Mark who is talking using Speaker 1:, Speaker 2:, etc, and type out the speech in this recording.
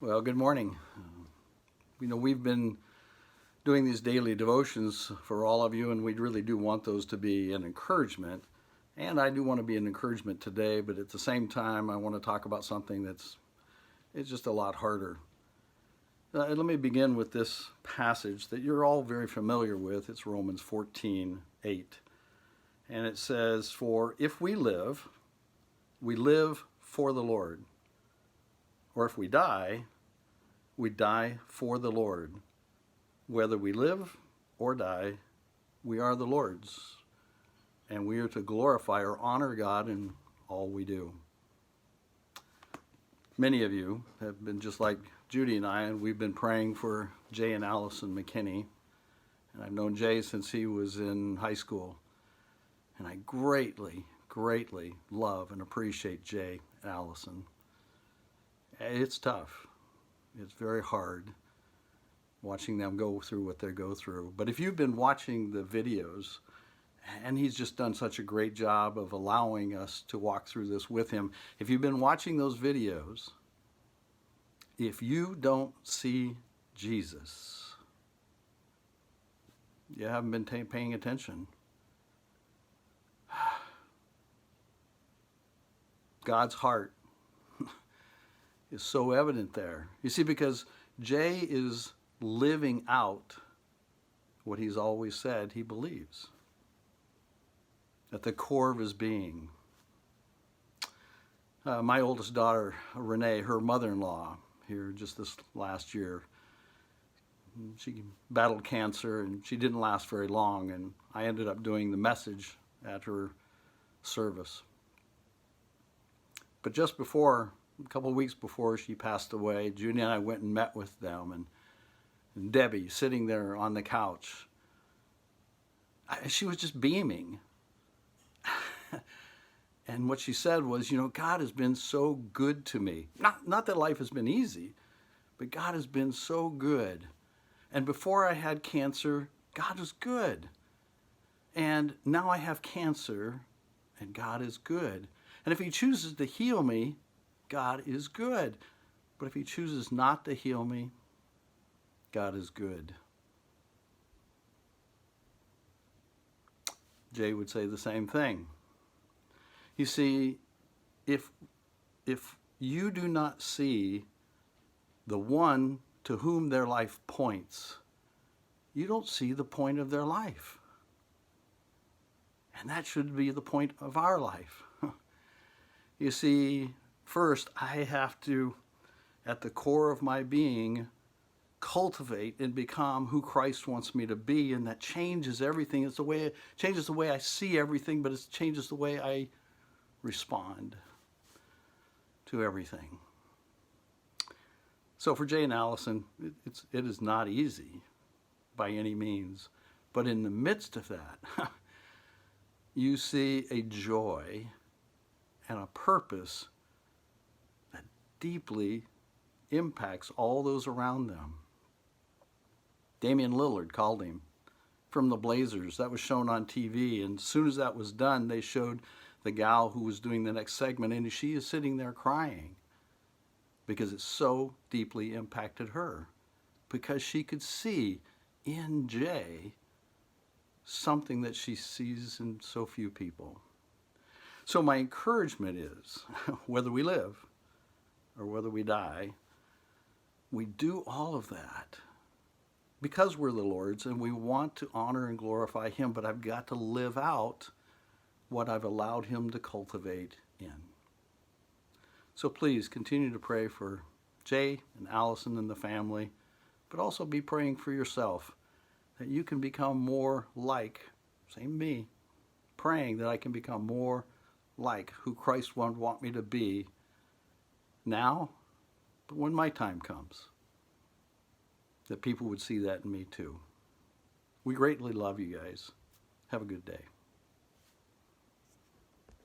Speaker 1: Well, good morning. We've been doing these daily devotions for all of you, and we really do want those to be an encouragement. And I do want to be an encouragement today, but at the same time, I want to talk about something it's just a lot harder. Let me begin with this passage that you're all very familiar with. It's Romans 14:8. And it says, "For if we live for the Lord. Or if we die for the Lord. Whether we live or die, we are the Lord's, and we are to glorify or honor God in all we do." Many of you have been just like Judy and I, and we've been praying for Jay and Allison McKinney. And I've known Jay since he was in high school. And I greatly, greatly love and appreciate Jay and Allison. It's tough. It's very hard watching them go through what they go through. But if you've been watching the videos, and he's just done such a great job of allowing us to walk through this with him. If you've been watching those videos, if you don't see Jesus, you haven't been paying attention. God's heart is so evident there. You see, because Jay is living out what he's always said he believes at the core of his being. My oldest daughter, Renee, her mother-in-law, here just this last year, she battled cancer and she didn't last very long, and I ended up doing the message at her service. But just before, a couple of weeks before she passed away, Judy and I went and met with them, and Debbie sitting there on the couch, she was just beaming. And what she said was, God has been so good to me. Not that life has been easy, but God has been so good. And before I had cancer, God was good. And now I have cancer, and God is good. And if he chooses to heal me, God is good. But if he chooses not to heal me, God is good. Jay would say the same thing. You see, if you do not see the one to whom their life points, you don't see the point of their life. And that should be the point of our life. You see, first, I have to, at the core of my being, cultivate and become who Christ wants me to be, and that changes everything. It changes the way I see everything, but it changes the way I respond to everything. So for Jay and Allison, it is not easy by any means, but in the midst of that, you see a joy and a purpose that deeply impacts all those around them. Damian Lillard called him from the Blazers. That was shown on TV, and as soon as that was done, they showed the gal who was doing the next segment, and she is sitting there crying because it so deeply impacted her, because she could see in Jay something that she sees in so few people. So my encouragement is, whether we live or whether we die, we do all of that because we're the Lord's and we want to honor and glorify him, but I've got to live out what I've allowed him to cultivate in. So please continue to pray for Jay and Allison and the family, but also be praying for yourself that you can become more like, same me, praying that I can become more like who Christ would want me to be now, but when my time comes, that people would see that in me too. We greatly love you guys. Have a good day.